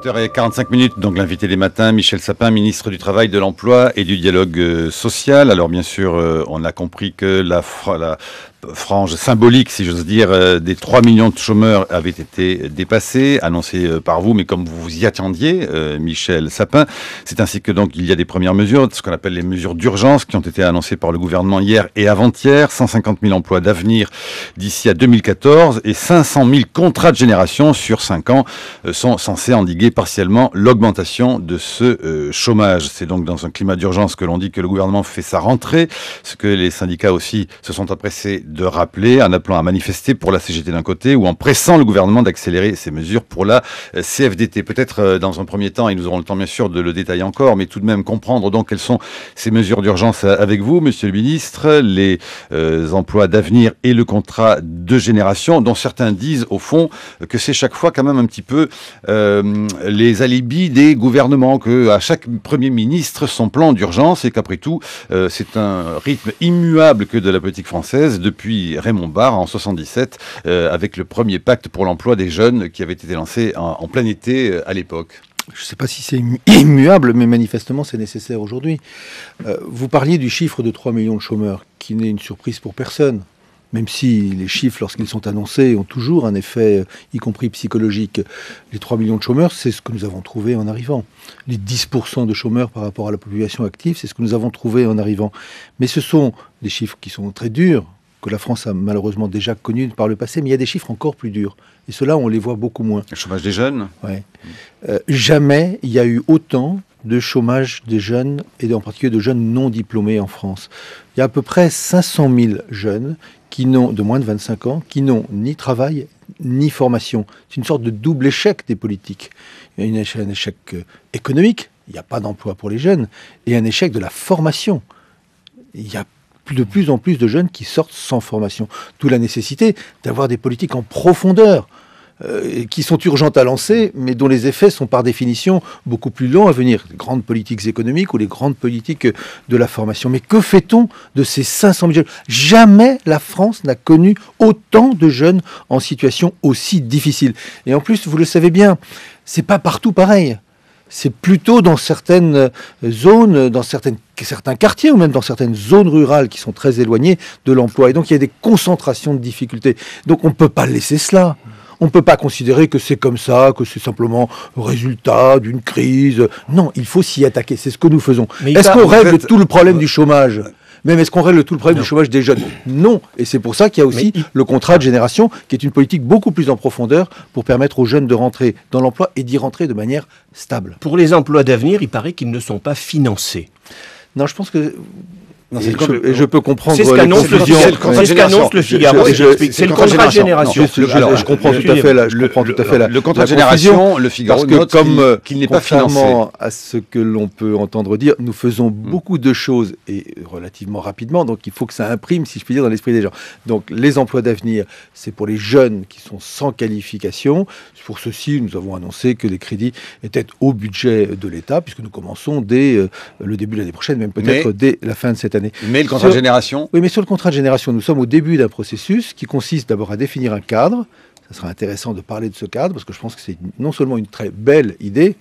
7h45, donc l'invité des matins, Michel Sapin, ministre du Travail, de l'Emploi et du Dialogue social. Alors bien sûr, on a compris que la frange symbolique, si j'ose dire, des 3 millions de chômeurs avait été dépassée, annoncée par vous, mais comme vous vous y attendiez, Michel Sapin. C'est ainsi que donc il y a des premières mesures, ce qu'on appelle les mesures d'urgence, qui ont été annoncées par le gouvernement hier et avant-hier. 150 000 emplois d'avenir d'ici à 2014 et 500 000 contrats de génération sur 5 ans sont censés endiguer partiellement l'augmentation de ce chômage. C'est donc dans un climat d'urgence que l'on dit que le gouvernement fait sa rentrée, ce que les syndicats aussi se sont empressés de rappeler en appelant à manifester pour la CGT d'un côté ou en pressant le gouvernement d'accélérer ces mesures pour la CFDT. Peut-être dans un premier temps, et nous aurons le temps bien sûr de le détailler encore, mais tout de même comprendre donc quelles sont ces mesures d'urgence avec vous, monsieur le ministre, les emplois d'avenir et le contrat de génération, dont certains disent au fond que c'est chaque fois quand même un petit peu les alibis des gouvernements, que à chaque Premier ministre son plan d'urgence et qu'après tout c'est un rythme immuable que de la politique française depuis Raymond Barre en 77 avec le premier pacte pour l'emploi des jeunes qui avait été lancé en plein été à l'époque. Je ne sais pas si c'est immuable, mais manifestement c'est nécessaire aujourd'hui. Vous parliez du chiffre de 3 millions de chômeurs, qui n'est une surprise pour personne. Même si les chiffres, lorsqu'ils sont annoncés, ont toujours un effet, y compris psychologique. Les 3 millions de chômeurs, c'est ce que nous avons trouvé en arrivant. Les 10% de chômeurs par rapport à la population active, c'est ce que nous avons trouvé en arrivant. Mais ce sont des chiffres qui sont très durs, que la France a malheureusement déjà connus par le passé, mais il y a des chiffres encore plus durs. Et ceux-là, on les voit beaucoup moins. Le chômage des jeunes ? Ouais. Jamais il y a eu autant de chômage des jeunes, et en particulier de jeunes non diplômés en France. Il y a à peu près 500 000 jeunes de moins de 25 ans, qui n'ont ni travail, ni formation. C'est une sorte de double échec des politiques. Il y a un échec économique, il n'y a pas d'emploi pour les jeunes, et un échec de la formation. Il y a de plus en plus de jeunes qui sortent sans formation. D'où la nécessité d'avoir des politiques en profondeur, qui sont urgentes à lancer, mais dont les effets sont par définition beaucoup plus longs à venir. Les grandes politiques économiques ou les grandes politiques de la formation. Mais que fait-on de ces 500 000 jeunes ? Jamais la France n'a connu autant de jeunes en situation aussi difficile. Et en plus, vous le savez bien, c'est pas partout pareil. C'est plutôt dans certaines zones, dans certains quartiers ou même dans certaines zones rurales qui sont très éloignées de l'emploi. Et donc, il y a des concentrations de difficultés. Donc, on ne peut pas laisser cela. On ne peut pas considérer que c'est comme ça, que c'est simplement le résultat d'une crise. Non, il faut s'y attaquer. C'est ce que nous faisons. Est-ce qu'on règle tout le problème du chômage ? Même est-ce qu'on règle tout le problème du chômage des jeunes ? Non. Et c'est pour ça qu'il y a aussi le contrat de génération, qui est une politique beaucoup plus en profondeur pour permettre aux jeunes de rentrer dans l'emploi et d'y rentrer de manière stable. Pour les emplois d'avenir, il paraît qu'ils ne sont pas financés. Non, je pense que... Je peux comprendre. C'est ce qu'annonce le Figaro. C'est le contrat de génération. Je comprends tout à fait. Le contrat de génération, le Figaro note qu'il n'est pas financé. Contrairement à ce que l'on peut entendre dire, nous faisons beaucoup de choses et relativement rapidement. Donc il faut que ça imprime, si je puis dire, dans l'esprit des gens. Donc les emplois d'avenir, c'est pour les jeunes qui sont sans qualification. Pour ceci, nous avons annoncé que les crédits étaient au budget de l'État, puisque nous commençons dès le début de l'année prochaine, même peut-être dès la fin de cette année. Mais le contrat de génération ? Oui, mais sur le contrat de génération, nous sommes au début d'un processus qui consiste d'abord à définir un cadre. Ça sera intéressant de parler de ce cadre, parce que je pense que c'est non seulement une très belle idée,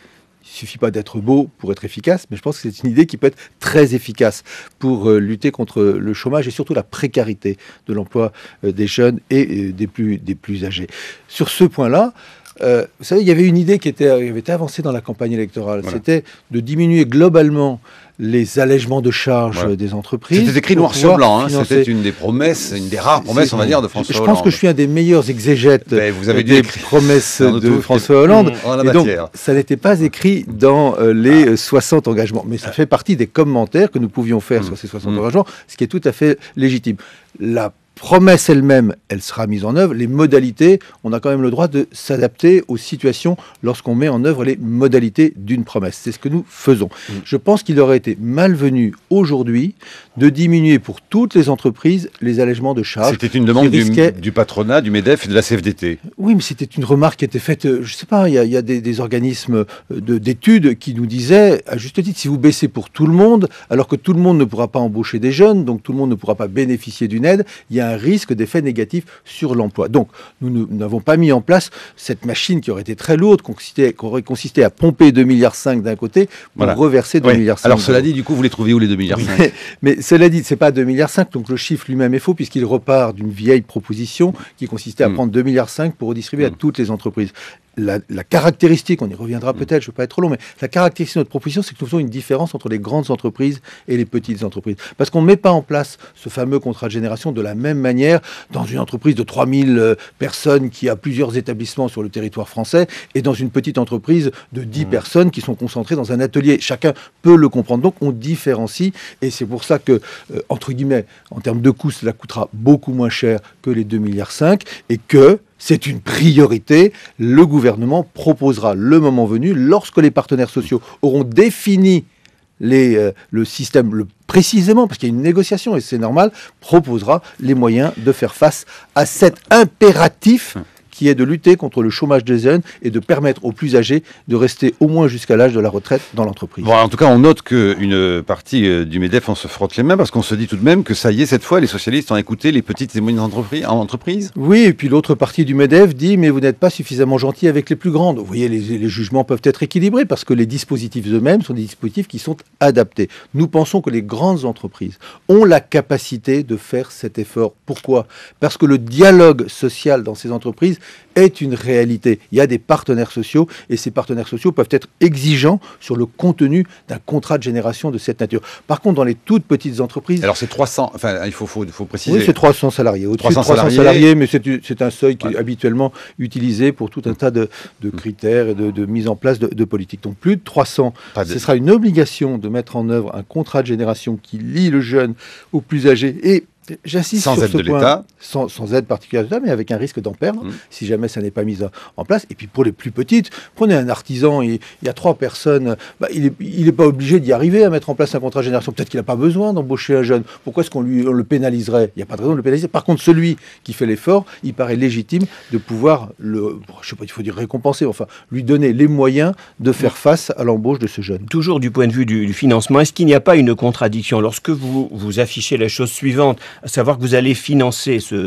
il ne suffit pas d'être beau pour être efficace, mais je pense que c'est une idée qui peut être très efficace pour lutter contre le chômage et surtout la précarité de l'emploi des jeunes et des plus âgés. Sur ce point-là, vous savez, il y avait une idée qui avait été avancée dans la campagne électorale. Voilà. C'était de diminuer globalement les allègements de charges des entreprises. C'était écrit noir sur blanc. C'était une des promesses, une des rares promesses, on va dire, de François Hollande. Je pense que je suis un des meilleurs exégètes des promesses de François Hollande. Et donc, ça n'était pas écrit dans les 60 engagements. Mais ça fait partie des commentaires que nous pouvions faire sur ces 60 engagements, ce qui est tout à fait légitime. La promesse elle-même, elle sera mise en œuvre. Les modalités, on a quand même le droit de s'adapter aux situations lorsqu'on met en œuvre les modalités d'une promesse. C'est ce que nous faisons. Je pense qu'il aurait été malvenu aujourd'hui de diminuer pour toutes les entreprises les allègements de charges. C'était une demande du patronat, du MEDEF et de la CFDT. Oui, mais c'était une remarque qui était faite, je ne sais pas, il y a des organismes d'études qui nous disaient, à juste titre, si vous baissez pour tout le monde, alors que tout le monde ne pourra pas embaucher des jeunes, donc tout le monde ne pourra pas bénéficier d'une aide, il y a a un risque d'effet négatif sur l'emploi. Donc, nous n'avons pas mis en place cette machine qui aurait été très lourde, qui aurait consisté à pomper 2,5 milliards d'un côté pour reverser 2,5 milliards. Alors, cela dit, du coup, vous les trouvez où les 2,5 milliards? Mais cela dit, c'est pas 2,5 milliards, donc le chiffre lui-même est faux, puisqu'il repart d'une vieille proposition qui consistait à prendre 2,5 milliards pour redistribuer à toutes les entreprises. La caractéristique, on y reviendra peut-être, je ne veux pas être trop long, mais la caractéristique de notre proposition, c'est que nous faisons une différence entre les grandes entreprises et les petites entreprises. Parce qu'on ne met pas en place ce fameux contrat de génération de la même manière dans une entreprise de 3000 personnes qui a plusieurs établissements sur le territoire français et dans une petite entreprise de 10 personnes qui sont concentrées dans un atelier. Chacun peut le comprendre. Donc on différencie et c'est pour ça que, entre guillemets, en termes de coûts, cela coûtera beaucoup moins cher que les 2,5 milliards et que c'est une priorité. Le gouvernement proposera le moment venu, lorsque les partenaires sociaux auront défini le système précisément, parce qu'il y a une négociation et c'est normal, proposera les moyens de faire face à cet impératif qui est de lutter contre le chômage des jeunes et de permettre aux plus âgés de rester au moins jusqu'à l'âge de la retraite dans l'entreprise. Bon, en tout cas, on note qu'une partie du MEDEF, on se frotte les mains parce qu'on se dit tout de même que ça y est, cette fois, les socialistes ont écouté les petites et moyennes entreprises. Oui, et puis l'autre partie du MEDEF dit « mais vous n'êtes pas suffisamment gentil avec les plus grandes ». Vous voyez, les jugements peuvent être équilibrés parce que les dispositifs eux-mêmes sont des dispositifs qui sont adaptés. Nous pensons que les grandes entreprises ont la capacité de faire cet effort. Pourquoi ? Parce que le dialogue social dans ces entreprises est une réalité. Il y a des partenaires sociaux et ces partenaires sociaux peuvent être exigeants sur le contenu d'un contrat de génération de cette nature. Par contre, dans les toutes petites entreprises... Alors c'est 300, enfin il faut préciser... Oui, c'est 300 salariés. Au-dessus de 300 salariés, mais c'est un seuil qui est habituellement utilisé pour tout un tas de critères et de mise en place de politiques. Donc plus de 300, ce sera une obligation de mettre en œuvre un contrat de génération qui lie le jeune au plus âgé et j'insiste sur ce point, sans aide particulière de l'État, mais avec un risque d'en perdre si jamais ça n'est pas mis en place. Et puis pour les plus petites, prenez un artisan, il y a 3 personnes, il n'est pas obligé d'y arriver à mettre en place un contrat de génération. Peut-être qu'il n'a pas besoin d'embaucher un jeune. Pourquoi est-ce qu'on le pénaliserait? Il n'y a pas de raison de le pénaliser. Par contre, celui qui fait l'effort, il paraît légitime de pouvoir je sais pas, il faut dire récompenser, enfin lui donner les moyens de faire face à l'embauche de ce jeune. Toujours du point de vue du financement, est-ce qu'il n'y a pas une contradiction lorsque vous affichez la chose suivante, à savoir que vous allez financer ce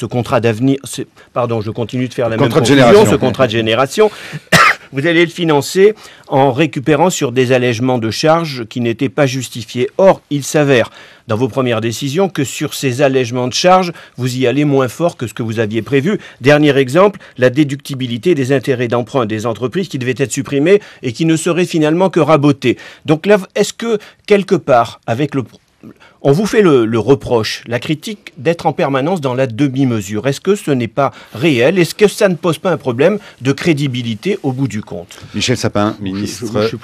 contrat d'avenir, pardon, je continue de faire la même conclusion, ce contrat de génération, vous allez le financer en récupérant sur des allègements de charges qui n'étaient pas justifiés. Or, il s'avère, dans vos premières décisions, que sur ces allègements de charges, vous y allez moins fort que ce que vous aviez prévu. Dernier exemple, la déductibilité des intérêts d'emprunt des entreprises qui devait être supprimée et qui ne serait finalement que rabotée. Donc là, est-ce que, quelque part, on vous fait le reproche, la critique d'être en permanence dans la demi-mesure. Est-ce que ce n'est pas réel? Est-ce que ça ne pose pas un problème de crédibilité au bout du compte? Michel Sapin, ministre du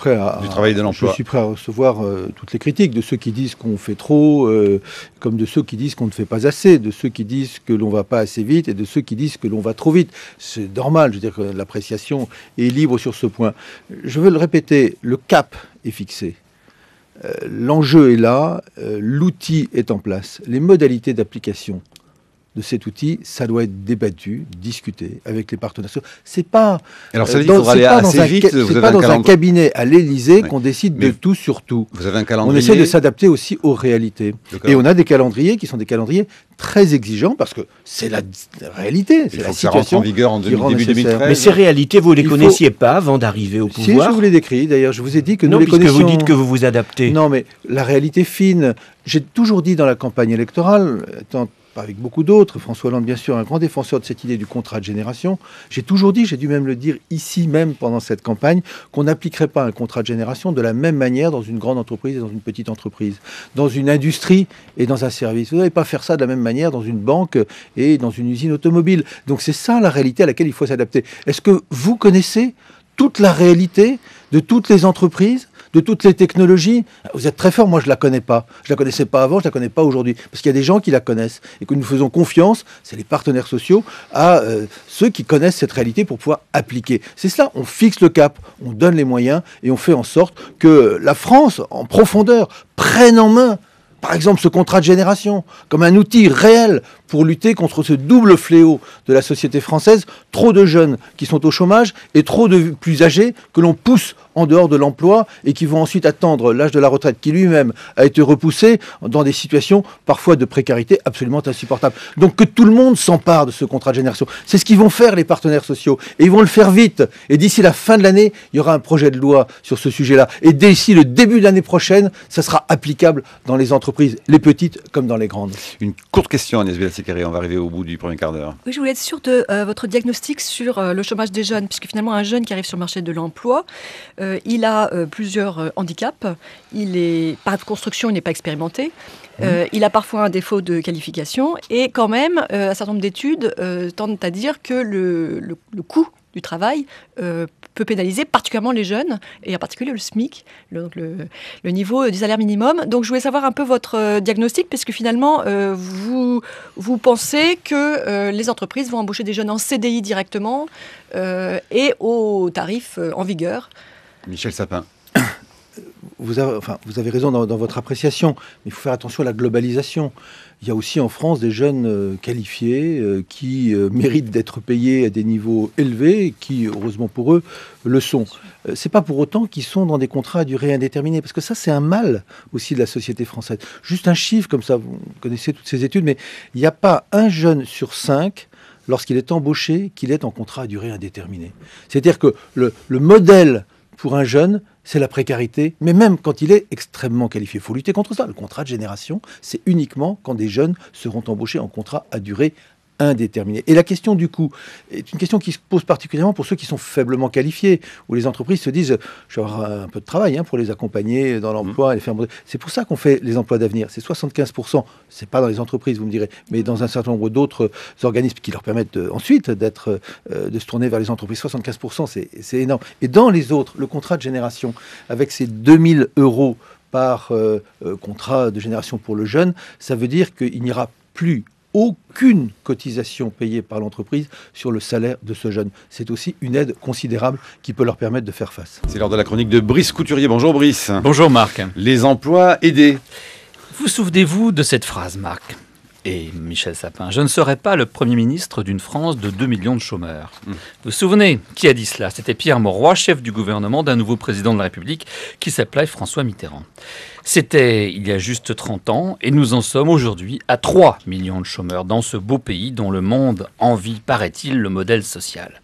Travail et de l'Emploi. Je suis prêt à recevoir toutes les critiques de ceux qui disent qu'on fait trop, comme de ceux qui disent qu'on ne fait pas assez, de ceux qui disent que l'on ne va pas assez vite et de ceux qui disent que l'on va trop vite. C'est normal, je veux dire que l'appréciation est libre sur ce point. Je veux le répéter, le cap est fixé. L'enjeu est là, l'outil est en place. Les modalités d'application de cet outil, ça doit être débattu, discuté avec les partenaires. C'est pas. Alors ça veut dire qu'il faudra aller assez vite. C'est pas dans un cabinet à l'Élysée qu'on décide de tout sur tout. Vous avez un calendrier. On essaie de s'adapter aussi aux réalités. Et on a des calendriers qui sont des calendriers très exigeants parce que c'est la réalité, c'est la situation. Ça rentre en vigueur en début 2013. Mais ces réalités, vous les connaissiez pas avant d'arriver au pouvoir? Si, je vous les décris. D'ailleurs, je vous ai dit que nous les connaissions. Puisque vous dites que vous vous adaptez. Non, mais la réalité fine. J'ai toujours dit dans la campagne électorale, pas avec beaucoup d'autres, François Hollande bien sûr, un grand défenseur de cette idée du contrat de génération, j'ai toujours dit, j'ai dû même le dire ici même pendant cette campagne, qu'on n'appliquerait pas un contrat de génération de la même manière dans une grande entreprise et dans une petite entreprise, dans une industrie et dans un service. Vous n'allez pas faire ça de la même manière dans une banque et dans une usine automobile. Donc c'est ça la réalité à laquelle il faut s'adapter. Est-ce que vous connaissez toute la réalité de toutes les entreprises, de toutes les technologies? Vous êtes très fort, moi je ne la connais pas. Je ne la connaissais pas avant, je ne la connais pas aujourd'hui. Parce qu'il y a des gens qui la connaissent et que nous faisons confiance, c'est les partenaires sociaux, à ceux qui connaissent cette réalité pour pouvoir appliquer. C'est cela, on fixe le cap, on donne les moyens et on fait en sorte que la France, en profondeur, prenne en main, par exemple, ce contrat de génération, comme un outil réel pour lutter contre ce double fléau de la société française, trop de jeunes qui sont au chômage et trop de plus âgés que l'on pousse en dehors de l'emploi et qui vont ensuite attendre l'âge de la retraite qui lui-même a été repoussé dans des situations parfois de précarité absolument insupportables. Donc que tout le monde s'empare de ce contrat de génération. C'est ce qu'ils vont faire les partenaires sociaux et ils vont le faire vite. Et d'ici la fin de l'année, il y aura un projet de loi sur ce sujet-là. Et d'ici le début de l'année prochaine, ça sera applicable dans les entreprises, les petites comme dans les grandes. Une courte question, Agnès Bella-Séquéré, on va arriver au bout du premier quart d'heure. Oui, je voulais être sûre de votre diagnostic sur le chômage des jeunes, puisque finalement un jeune qui arrive sur le marché de l'emploi, il a plusieurs handicaps. Par construction, il n'est pas expérimenté. Il a parfois un défaut de qualification. Et quand même, un certain nombre d'études tendent à dire que le coût du travail peut pénaliser particulièrement les jeunes, et en particulier le SMIC, le niveau du salaire minimum. Donc je voulais savoir un peu votre diagnostic, parce que finalement, vous pensez que les entreprises vont embaucher des jeunes en CDI directement et aux tarifs en vigueur. Michel Sapin. Vous avez raison dans votre appréciation, mais il faut faire attention à la globalisation. Il y a aussi en France des jeunes qualifiés qui méritent d'être payés à des niveaux élevés et qui, heureusement pour eux, le sont. C'est pas pour autant qu'ils sont dans des contrats à durée indéterminée, parce que ça, c'est un mal aussi de la société française. Juste un chiffre comme ça, vous connaissez toutes ces études, mais il n'y a pas un jeune sur 5 lorsqu'il est embauché qu'il est en contrat à durée indéterminée. C'est-à-dire que le modèle pour un jeune, c'est la précarité, mais même quand il est extrêmement qualifié. Il faut lutter contre ça. Le contrat de génération, c'est uniquement quand des jeunes seront embauchés en contrat à durée indéterminée. Et la question du coût est une question qui se pose particulièrement pour ceux qui sont faiblement qualifiés, où les entreprises se disent « je vais avoir un peu de travail pour les accompagner dans l'emploi, les faire monter ». C'est pour ça qu'on fait les emplois d'avenir. C'est 75%, c'est pas dans les entreprises, vous me direz, mais dans un certain nombre d'autres organismes qui leur permettent ensuite de se tourner vers les entreprises. 75%, c'est énorme. Et dans les autres, le contrat de génération, avec ces 2000 € par contrat de génération pour le jeune, ça veut dire qu'il n'y aura plus aucune cotisation payée par l'entreprise sur le salaire de ce jeune. C'est aussi une aide considérable qui peut leur permettre de faire face. C'est l'heure de la chronique de Brice Couturier. Bonjour Brice. Bonjour Marc. Les emplois aidés. Vous souvenez-vous de cette phrase, Marc et Michel Sapin? Je ne serai pas le Premier ministre d'une France de 2 millions de chômeurs. Vous vous souvenez qui a dit cela? C'était Pierre Mauroy, chef du gouvernement d'un nouveau président de la République qui s'appelait François Mitterrand. C'était il y a juste 30 ans et nous en sommes aujourd'hui à 3 millions de chômeurs dans ce beau pays dont le monde envie, paraît-il, le modèle social.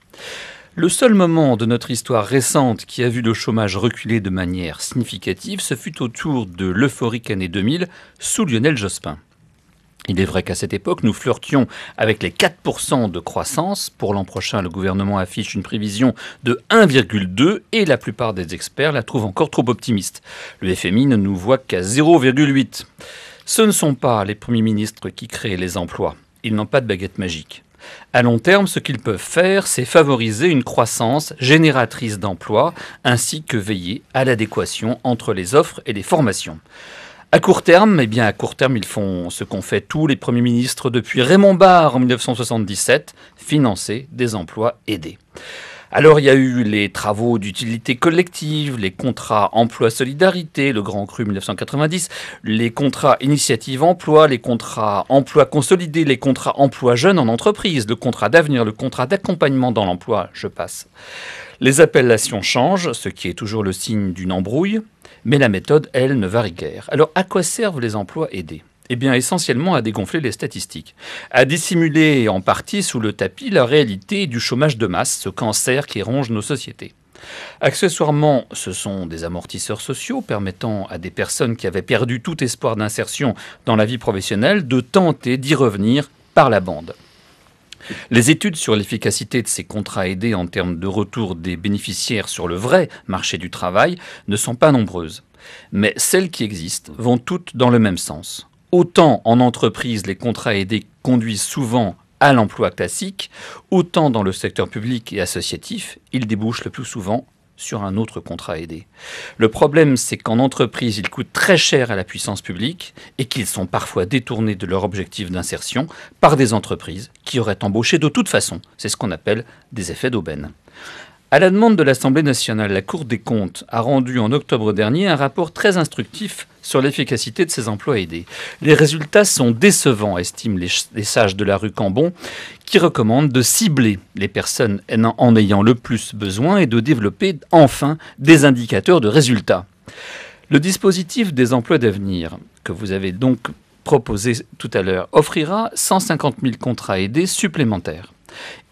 Le seul moment de notre histoire récente qui a vu le chômage reculer de manière significative, ce fut autour de l'euphorique année 2000 sous Lionel Jospin. Il est vrai qu'à cette époque, nous flirtions avec les 4% de croissance. Pour l'an prochain, le gouvernement affiche une prévision de 1,2 et la plupart des experts la trouvent encore trop optimiste. Le FMI ne nous voit qu'à 0,8. Ce ne sont pas les premiers ministres qui créent les emplois. Ils n'ont pas de baguette magique. À long terme, ce qu'ils peuvent faire, c'est favoriser une croissance génératrice d'emplois ainsi que veiller à l'adéquation entre les offres et les formations. À court terme, ils font ce qu'ont fait tous les premiers ministres depuis Raymond Barre en 1977, financer des emplois aidés. Alors il y a eu les travaux d'utilité collective, les contrats emploi-solidarité, le Grand Cru 1990, les contrats initiative-emploi, les contrats emploi consolidés, les contrats emploi jeunes en entreprise, le contrat d'avenir, le contrat d'accompagnement dans l'emploi, je passe. Les appellations changent, ce qui est toujours le signe d'une embrouille, mais la méthode, elle, ne varie guère. Alors à quoi servent les emplois aidés ? Eh bien, essentiellement à dégonfler les statistiques, à dissimuler en partie sous le tapis la réalité du chômage de masse, ce cancer qui ronge nos sociétés. Accessoirement, ce sont des amortisseurs sociaux permettant à des personnes qui avaient perdu tout espoir d'insertion dans la vie professionnelle de tenter d'y revenir par la bande. Les études sur l'efficacité de ces contrats aidés en termes de retour des bénéficiaires sur le vrai marché du travail ne sont pas nombreuses. Mais celles qui existent vont toutes dans le même sens. Autant en entreprise, les contrats aidés conduisent souvent à l'emploi classique, autant dans le secteur public et associatif, ils débouchent le plus souvent sur un autre contrat aidé. Le problème, c'est qu'en entreprise, ils coûtent très cher à la puissance publique et qu'ils sont parfois détournés de leur objectif d'insertion par des entreprises qui auraient embauché de toute façon. C'est ce qu'on appelle des effets d'aubaine. À la demande de l'Assemblée nationale, la Cour des comptes a rendu en octobre dernier un rapport très instructif sur l'efficacité de ces emplois aidés. Les résultats sont décevants, estiment les sages de la rue Cambon, qui recommandent de cibler les personnes en ayant le plus besoin et de développer enfin des indicateurs de résultats. Le dispositif des emplois d'avenir, que vous avez donc proposé tout à l'heure, offrira 150 000 contrats aidés supplémentaires.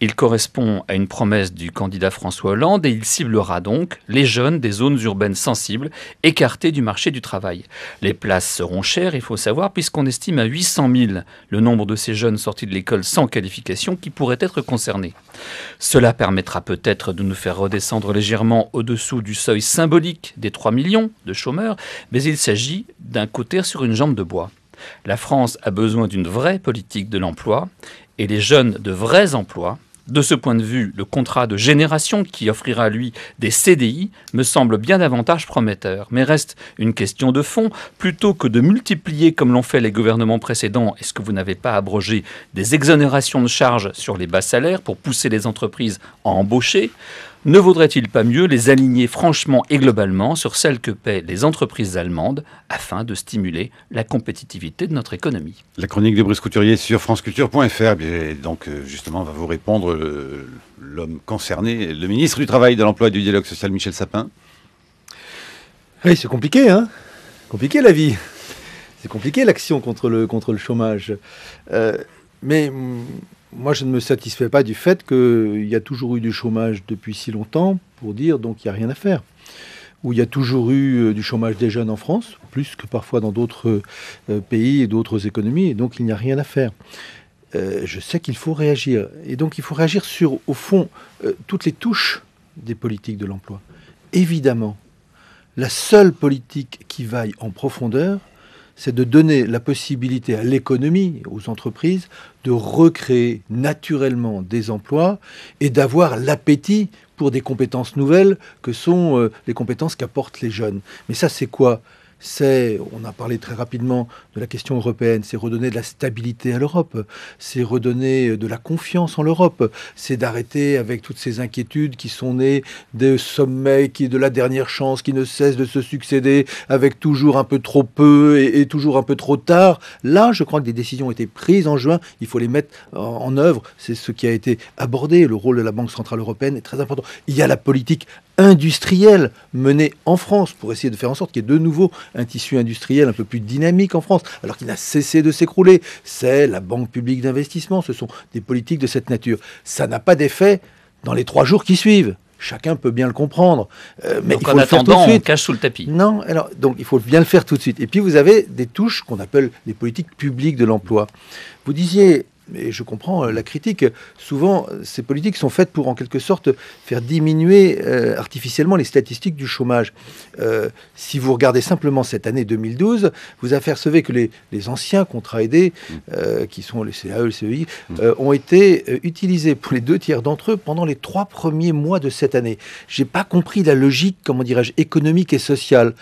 Il correspond à une promesse du candidat François Hollande et il ciblera donc les jeunes des zones urbaines sensibles écartées du marché du travail. Les places seront chères, il faut savoir, puisqu'on estime à 800 000 le nombre de ces jeunes sortis de l'école sans qualification qui pourraient être concernés. Cela permettra peut-être de nous faire redescendre légèrement au-dessous du seuil symbolique des 3 millions de chômeurs, mais il s'agit d'un côté sur une jambe de bois. La France a besoin d'une vraie politique de l'emploi et les jeunes de vrais emplois. De ce point de vue, le contrat de génération qui offrira, lui, des CDI me semble bien davantage prometteur. Mais reste une question de fond. Plutôt que de multiplier, comme l'ont fait les gouvernements précédents, est-ce que vous n'avez pas abrogé des exonérations de charges sur les bas salaires pour pousser les entreprises à embaucher ? Ne vaudrait-il pas mieux les aligner franchement et globalement sur celles que paient les entreprises allemandes afin de stimuler la compétitivité de notre économie ? La chronique de Brice Couturier sur franceculture.fr. Donc justement, va vous répondre l'homme concerné, le ministre du Travail, de l'Emploi et du Dialogue social, Michel Sapin. Oui, c'est compliqué, hein ? Compliqué la vie. C'est compliqué l'action contre le chômage. Mais moi, je ne me satisfais pas du fait qu'il y a toujours eu du chômage depuis si longtemps pour dire donc il n'y a rien à faire. Ou il y a toujours eu du chômage des jeunes en France, plus que parfois dans d'autres pays et d'autres économies, et donc il n'y a rien à faire. Je sais qu'il faut réagir. Et donc il faut réagir sur, au fond, toutes les touches des politiques de l'emploi. Évidemment, la seule politique qui vaille en profondeur, c'est de donner la possibilité à l'économie, aux entreprises, de recréer naturellement des emplois et d'avoir l'appétit pour des compétences nouvelles que sont les compétences qu'apportent les jeunes. Mais ça, c'est quoi ? On a parlé très rapidement de la question européenne, c'est redonner de la stabilité à l'Europe, c'est redonner de la confiance en l'Europe, c'est d'arrêter avec toutes ces inquiétudes qui sont nées des sommets de la dernière chance qui ne cessent de se succéder avec toujours un peu trop peu et toujours un peu trop tard. Là, je crois que des décisions ont été prises en juin, il faut les mettre en œuvre, c'est ce qui a été abordé, le rôle de la Banque Centrale Européenne est très important. Il y a la politique industrielle menée en France pour essayer de faire en sorte qu'il y ait de nouveau un tissu industriel un peu plus dynamique en France, alors qu'il n'a cessé de s'écrouler. C'est la Banque publique d'investissement, ce sont des politiques de cette nature. Ça n'a pas d'effet dans les 3 jours qui suivent. Chacun peut bien le comprendre. Mais donc il faut le faire tout de on suite. cache sous le tapis. Non, alors, donc il faut bien le faire tout de suite. Et puis vous avez des touches qu'on appelle les politiques publiques de l'emploi. Vous disiez, et je comprends la critique, souvent ces politiques sont faites pour en quelque sorte faire diminuer artificiellement les statistiques du chômage. Si vous regardez simplement cette année 2012, vous apercevez que les anciens contrats aidés, qui sont les CAE, le CEI, ont été utilisés pour les 2 tiers d'entre eux pendant les 3 premiers mois de cette année. J'ai pas compris la logique, comment dirais-je, économique et sociale.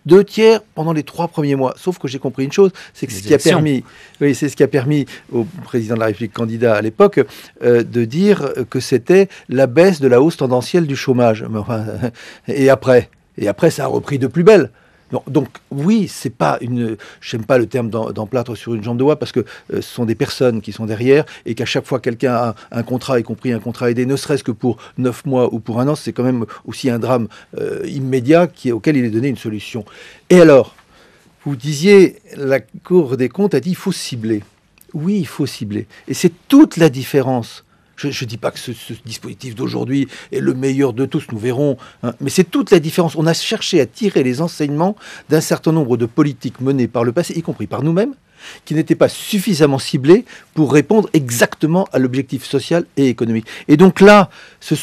2 tiers pendant les 3 premiers mois. Sauf que j'ai compris une chose, c'est que c'est ce qui a permis au président de la République candidat à l'époque de dire que c'était la baisse de la hausse tendancielle du chômage. Et après, ça a repris de plus belle. Donc oui, c'est pas j'aime pas le terme d'emplâtre sur une jambe de bois parce que ce sont des personnes qui sont derrière et qu'à chaque fois quelqu'un a un contrat, y compris un contrat aidé, ne serait-ce que pour 9 mois ou pour 1 an, c'est quand même aussi un drame immédiat auquel il est donné une solution. Et alors, vous disiez, la Cour des comptes a dit il faut cibler. Oui, il faut cibler. Et c'est toute la différence. Je ne dis pas que ce dispositif d'aujourd'hui est le meilleur de tous, nous verrons, hein, mais c'est toute la différence. On a cherché à tirer les enseignements d'un certain nombre de politiques menées par le passé, y compris par nous-mêmes, qui n'étaient pas suffisamment ciblées pour répondre exactement à l'objectif social et économique. Et donc là,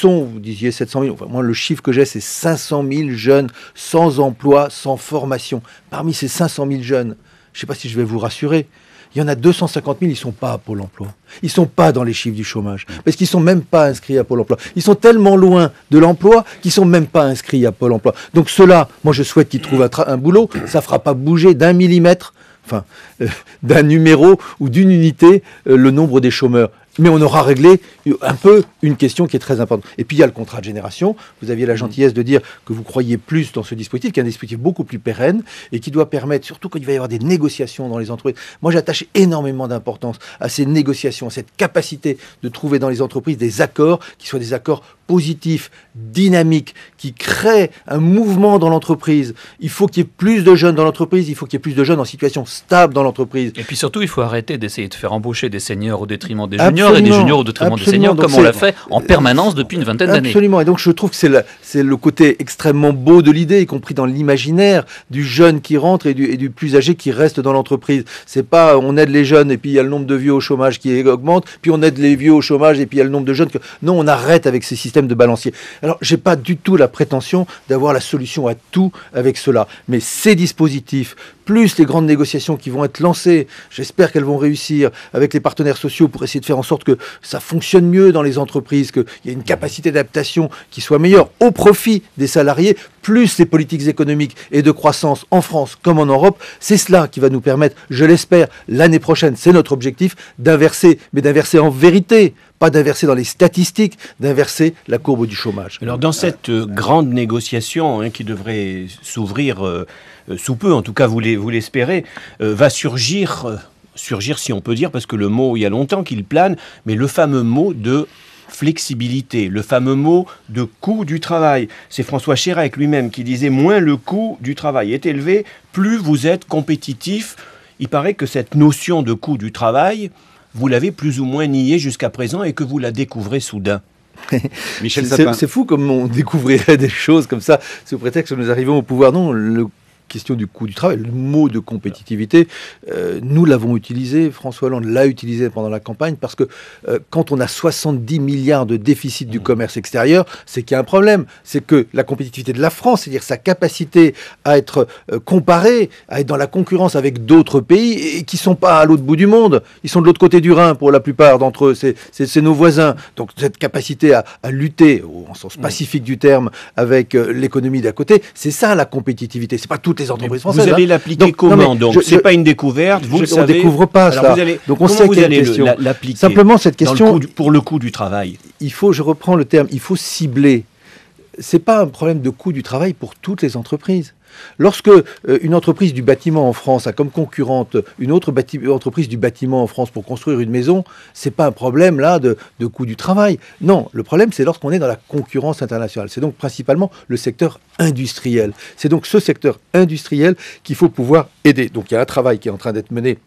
vous disiez 700 000, enfin, moi le chiffre que j'ai, c'est 500 000 jeunes sans emploi, sans formation. Parmi ces 500 000 jeunes, je ne sais pas si je vais vous rassurer, il y en a 250 000, ils ne sont pas à Pôle emploi. Ils ne sont pas dans les chiffres du chômage. Parce qu'ils ne sont même pas inscrits à Pôle emploi. Ils sont tellement loin de l'emploi qu'ils ne sont même pas inscrits à Pôle emploi. Donc ceux-là, moi je souhaite qu'ils trouvent un boulot. Ça ne fera pas bouger d'1 millimètre, d'un numéro ou d'une unité, le nombre des chômeurs. Mais on aura réglé un peu une question qui est très importante. Et puis il y a le contrat de génération. Vous aviez la gentillesse de dire que vous croyez plus dans ce dispositif, qui est un dispositif beaucoup plus pérenne et qui doit permettre, surtout quand il va y avoir des négociations dans les entreprises. Moi, j'attache énormément d'importance à ces négociations, à cette capacité de trouver dans les entreprises des accords qui soient des accords positifs, dynamiques, qui créent un mouvement dans l'entreprise. Il faut qu'il y ait plus de jeunes dans l'entreprise, il faut qu'il y ait plus de jeunes en situation stable dans l'entreprise. Et puis surtout, il faut arrêter d'essayer de faire embaucher des seniors au détriment des juniors et des juniors au détriment des seniors, comme on l'a fait en permanence depuis une vingtaine d'années. Absolument, et donc je trouve que c'est le côté extrêmement beau de l'idée, y compris dans l'imaginaire du jeune qui rentre et du plus âgé qui reste dans l'entreprise. C'est pas on aide les jeunes et puis il y a le nombre de vieux au chômage qui augmente, puis on aide les vieux au chômage et puis il y a le nombre de jeunes. Non, on arrête avec ces systèmes de balancier. Alors, j'ai pas du tout la prétention d'avoir la solution à tout avec cela, mais ces dispositifs, plus les grandes négociations qui vont être lancées, j'espère qu'elles vont réussir avec les partenaires sociaux pour essayer de faire en sorte que ça fonctionne mieux dans les entreprises, qu'il y ait une capacité d'adaptation qui soit meilleure au profit des salariés, plus les politiques économiques et de croissance en France comme en Europe, c'est cela qui va nous permettre, je l'espère, l'année prochaine, c'est notre objectif, d'inverser, mais d'inverser en vérité, pas d'inverser dans les statistiques, d'inverser la courbe du chômage. Alors dans cette grande négociation qui devrait s'ouvrir sous peu, en tout cas vous l'espérez, va surgir si on peut dire, parce que le mot, il y a longtemps qu'il plane, mais le fameux mot de flexibilité, le fameux mot de coût du travail. C'est François Chérèque lui-même qui disait « moins le coût du travail est élevé, plus vous êtes compétitif ». Il paraît que cette notion de coût du travail, vous l'avez plus ou moins niée jusqu'à présent et que vous la découvrez soudain. Michel Sapin. C'est fou comme on découvrirait des choses comme ça sous prétexte que nous arrivons au pouvoir. Non, question du coût du travail, le mot de compétitivité, nous l'avons utilisé, François Hollande l'a utilisé pendant la campagne, parce que quand on a 70 milliards de déficit du commerce extérieur, c'est qu'il y a un problème. C'est que la compétitivité de la France, c'est-à-dire sa capacité à être comparée, à être dans la concurrence avec d'autres pays, et qui ne sont pas à l'autre bout du monde. Ils sont de l'autre côté du Rhin, pour la plupart d'entre eux. C'est nos voisins. Donc cette capacité à lutter, en sens pacifique du terme, avec l'économie d'à côté, c'est ça la compétitivité. C'est pas toutes les entreprises françaises. Vous allez l'appliquer comment donc c'est pas une découverte, vous le savez. On ne découvre pas ça. Donc on sait qu'il y a une question. L'appliquer simplement cette question pour le coût du travail. Il faut, je reprends le terme, il faut cibler. C'est pas un problème de coût du travail pour toutes les entreprises. Lorsque une entreprise du bâtiment en France a comme concurrente une autre entreprise du bâtiment en France pour construire une maison, c'est pas un problème là de coût du travail. Non, le problème c'est lorsqu'on est dans la concurrence internationale. C'est donc principalement le secteur industriel. C'est donc ce secteur industriel qu'il faut pouvoir aider. Donc il y a un travail qui est en train d'être mené.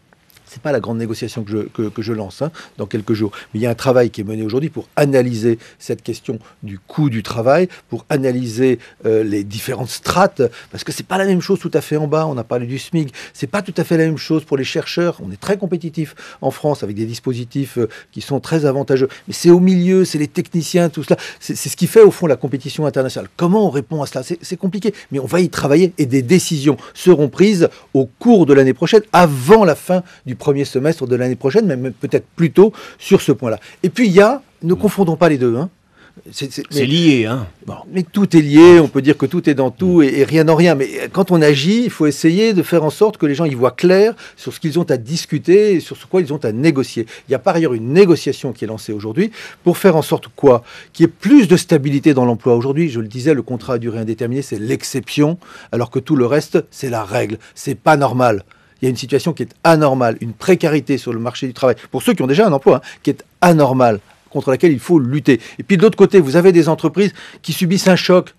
C'est pas la grande négociation que je lance dans quelques jours. Mais il y a un travail qui est mené aujourd'hui pour analyser cette question du coût du travail, pour analyser les différentes strates, parce que c'est pas la même chose tout à fait en bas. On a parlé du SMIC. C'est pas tout à fait la même chose pour les chercheurs. On est très compétitif en France avec des dispositifs qui sont très avantageux. Mais c'est au milieu, c'est les techniciens, tout cela. C'est ce qui fait au fond la compétition internationale. Comment on répond à cela ? C'est compliqué, mais on va y travailler et des décisions seront prises au cours de l'année prochaine, avant la fin du premier semestre de l'année prochaine, même peut-être plus tôt sur ce point-là. Et puis il y a, ne confondons pas les deux. C'est lié. Bon. Mais tout est lié, on peut dire que tout est dans tout et rien dans rien. Mais quand on agit, il faut essayer de faire en sorte que les gens y voient clair sur ce qu'ils ont à discuter et sur ce quoi ils ont à négocier. Il y a par ailleurs une négociation qui est lancée aujourd'hui pour faire en sorte quoi ? Qu'il y ait plus de stabilité dans l'emploi. Aujourd'hui, je le disais, le contrat à durée indéterminée, c'est l'exception, alors que tout le reste, c'est la règle. C'est pas normal. Il y a une situation qui est anormale, une précarité sur le marché du travail, pour ceux qui ont déjà un emploi, qui est anormale, contre laquelle il faut lutter. Et puis de l'autre côté, vous avez des entreprises qui subissent un choc.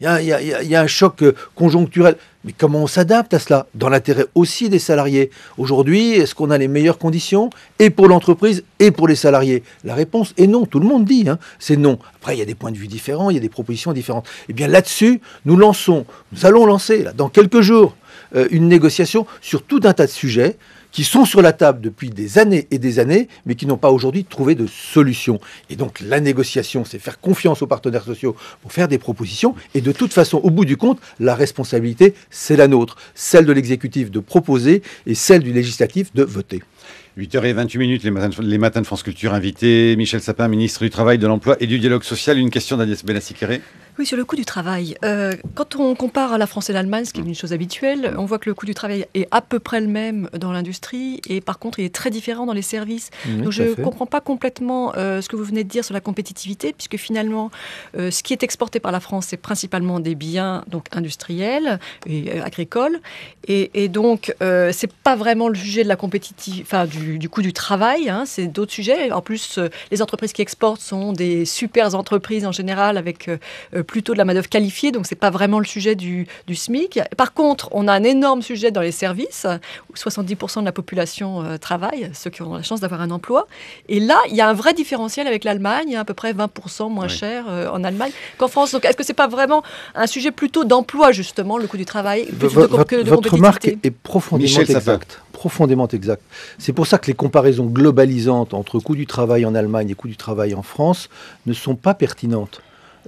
Il y a un choc conjoncturel. Mais comment on s'adapte à cela ? Dans l'intérêt aussi des salariés. Aujourd'hui, est-ce qu'on a les meilleures conditions et pour l'entreprise et pour les salariés ? La réponse est non. Tout le monde dit, c'est non. Après, il y a des points de vue différents, il y a des propositions différentes. Et bien là-dessus, nous allons lancer, dans quelques jours, une négociation sur tout un tas de sujets qui sont sur la table depuis des années et des années, mais qui n'ont pas aujourd'hui trouvé de solution. Et donc la négociation, c'est faire confiance aux partenaires sociaux pour faire des propositions. Et de toute façon, au bout du compte, la responsabilité, c'est la nôtre. Celle de l'exécutif de proposer et celle du législatif de voter. 8h28, les matins de France Culture, invité Michel Sapin, ministre du Travail, de l'Emploi et du Dialogue Social. Une question d'Agnès Benassi-Kéré. Oui, sur le coût du travail. Quand on compare la France et l'Allemagne, ce qui est une chose habituelle, on voit que le coût du travail est à peu près le même dans l'industrie et par contre, il est très différent dans les services. Oui, Donc tout à je ne fait. comprends pas complètement ce que vous venez de dire sur la compétitivité, puisque finalement, ce qui est exporté par la France, c'est principalement des biens donc industriels et agricoles. Et donc, c'est pas vraiment le sujet de la compétitivité, enfin, du coût du travail, hein, c'est d'autres sujets. En plus, les entreprises qui exportent sont des super entreprises en général avec plutôt de la main-d'œuvre qualifiée, donc c'est pas vraiment le sujet du SMIC. Par contre, on a un énorme sujet dans les services, où 70% de la population travaille, ceux qui ont la chance d'avoir un emploi. Et là, il y a un vrai différentiel avec l'Allemagne, il y a à peu près 20% moins cher en Allemagne qu'en France. Donc est-ce que c'est pas vraiment un sujet plutôt d'emploi, justement, le coût du travail, plutôt que de Votre remarque compétitivité? est profondément Michel Sapin. exacte. Profondément exact. C'est pour ça que les comparaisons globalisantes entre coût du travail en Allemagne et coût du travail en France ne sont pas pertinentes.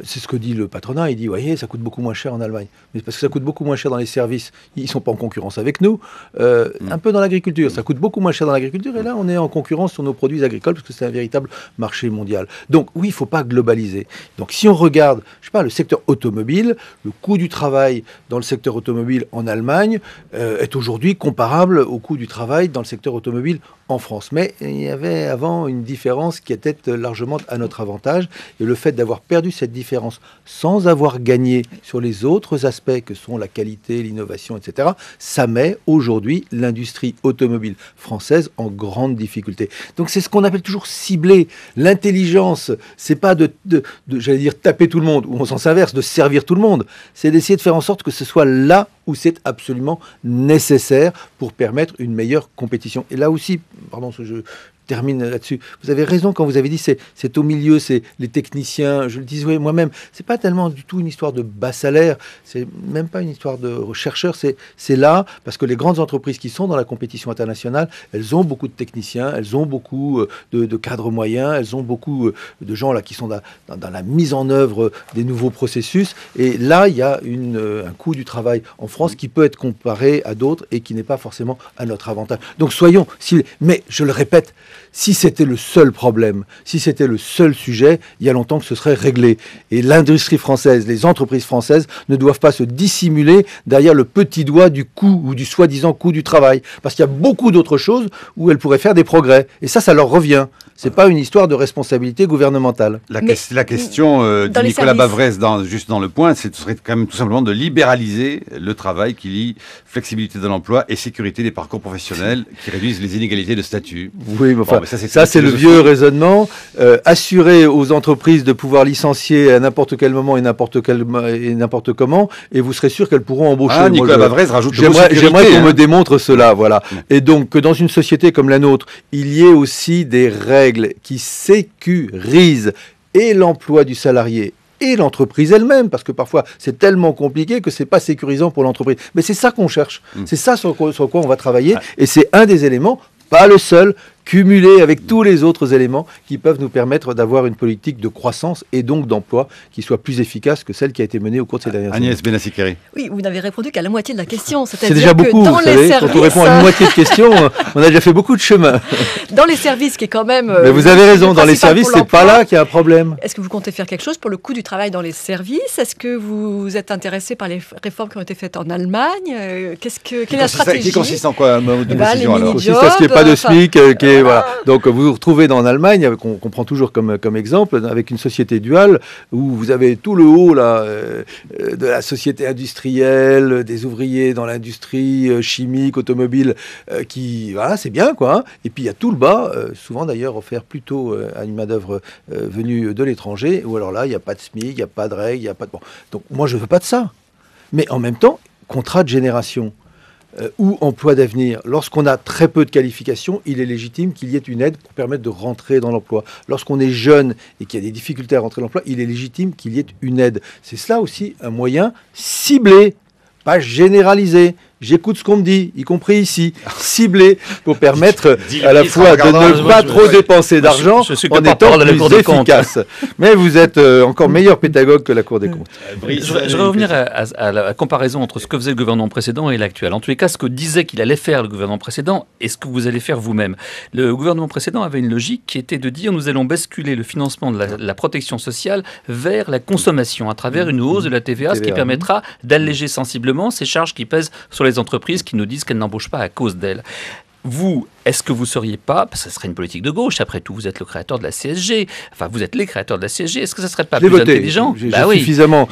C'est ce que dit le patronat. Il dit, voyez, ça coûte beaucoup moins cher en Allemagne. Mais parce que ça coûte beaucoup moins cher dans les services. Ils ne sont pas en concurrence avec nous. Un peu dans l'agriculture. Ça coûte beaucoup moins cher dans l'agriculture. Et là, on est en concurrence sur nos produits agricoles parce que c'est un véritable marché mondial. Donc, oui, il ne faut pas globaliser. Donc, si on regarde, je sais pas, le secteur automobile, le coût du travail dans le secteur automobile en Allemagne est aujourd'hui comparable au coût du travail dans le secteur automobile en France. Mais il y avait avant une différence qui était largement à notre avantage. Et le fait d'avoir perdu cette différence sans avoir gagné sur les autres aspects que sont la qualité, l'innovation, etc., ça met aujourd'hui l'industrie automobile française en grande difficulté. Donc c'est ce qu'on appelle toujours cibler. L'intelligence, c'est pas j'allais dire, taper tout le monde, ou on s'en s'inverse, de servir tout le monde. C'est d'essayer de faire en sorte que ce soit là où c'est absolument nécessaire pour permettre une meilleure compétition. Et là aussi, pardon, je termine là-dessus. Vous avez raison quand vous avez dit c'est au milieu, c'est les techniciens. Je le disais moi-même, c'est pas tellement du tout une histoire de bas salaire, c'est même pas une histoire de chercheurs, c'est là parce que les grandes entreprises qui sont dans la compétition internationale, elles ont beaucoup de techniciens, elles ont beaucoup de cadres moyens, elles ont beaucoup de gens là qui sont dans la mise en œuvre des nouveaux processus. Et là, il y a un coût du travail en France qui peut être comparé à d'autres et qui n'est pas forcément à notre avantage. Donc soyons ciblés. Mais je le répète, si c'était le seul problème, si c'était le seul sujet, il y a longtemps que ce serait réglé. Et l'industrie française, les entreprises françaises ne doivent pas se dissimuler derrière le petit doigt du coût ou du soi-disant coût du travail. Parce qu'il y a beaucoup d'autres choses où elles pourraient faire des progrès. Et ça leur revient. C'est pas une histoire de responsabilité gouvernementale. La question de Nicolas Bavrez, juste dans le point, ce serait quand même tout simplement de libéraliser le travail qui lie flexibilité de l'emploi et sécurité des parcours professionnels qui réduisent les inégalités de statut. Oui, mais enfin, bon, ça c'est le vieux raisonnement. Assurer aux entreprises de pouvoir licencier à n'importe quel moment et n'importe comment, et vous serez sûr qu'elles pourront embaucher. Ah, Nicolas Bavrez rajoute J'aimerais qu'on me démontre cela, voilà. Et donc que dans une société comme la nôtre, il y ait aussi des règles qui sécurisent et l'emploi du salarié et l'entreprise elle-même, parce que parfois c'est tellement compliqué que c'est pas sécurisant pour l'entreprise. Mais c'est ça qu'on cherche, c'est ça sur quoi on va travailler, et c'est un des éléments, pas le seul, cumulé avec tous les autres éléments qui peuvent nous permettre d'avoir une politique de croissance et donc d'emploi qui soit plus efficace que celle qui a été menée au cours de ces dernières années. Agnès Benassi-Kéry. Oui, vous n'avez répondu qu'à la moitié de la question. C'est déjà beaucoup, vous savez, quand on répond à une moitié de questions, on a déjà fait beaucoup de chemin. Dans les services, qui est quand même... Mais vous avez raison, dans les services, c'est pas là qu'il y a un problème. Est-ce que vous comptez faire quelque chose pour le coût du travail dans les services? Est-ce que vous êtes intéressé par les réformes qui ont été faites en Allemagne? Quelle est la stratégie? Qui consiste en quoi, de décision, alors? Consiste à ce qu'il n'y ait pas de SMIC, voilà. Donc vous vous retrouvez en Allemagne, qu'on prend toujours comme exemple, avec une société duale, où vous avez tout le haut là, de la société industrielle, des ouvriers dans l'industrie chimique, automobile, qui, voilà, c'est bien, quoi. Hein. Et puis il y a tout le bas, souvent d'ailleurs offert plutôt à une main-d'œuvre venue de l'étranger, où alors là, il n'y a pas de SMIC, il n'y a pas de règles, il n'y a pas de... Bon. Donc moi, je ne veux pas de ça. Mais en même temps, contrat de génération. Ou emploi d'avenir. Lorsqu'on a très peu de qualifications, il est légitime qu'il y ait une aide pour permettre de rentrer dans l'emploi. Lorsqu'on est jeune et qu'il y a des difficultés à rentrer dans l'emploi, il est légitime qu'il y ait une aide. C'est cela aussi un moyen ciblé, pas généralisé. j'écoute ce qu'on me dit, y compris ici, ciblé pour permettre à la fois de ne pas trop dépenser d'argent en étant plus efficace. Mais vous êtes encore meilleur pédagogue que la Cour des comptes. Je vais revenir à la comparaison entre ce que faisait le gouvernement précédent et l'actuel. En tous les cas, ce que disait qu'il allait faire le gouvernement précédent et ce que vous allez faire vous-même. Le gouvernement précédent avait une logique qui était de dire nous allons basculer le financement de la protection sociale vers la consommation à travers une hausse de la TVA, ce qui permettra d'alléger sensiblement ces charges qui pèsent sur les entreprises qui nous disent qu'elles n'embauchent pas à cause d'elles. Vous, est-ce que vous ne seriez pas, parce que ce serait une politique de gauche, après tout, vous êtes le créateur de la CSG, enfin vous êtes les créateurs de la CSG, est-ce que ça ne serait pas plus intelligent? J'ai suffisamment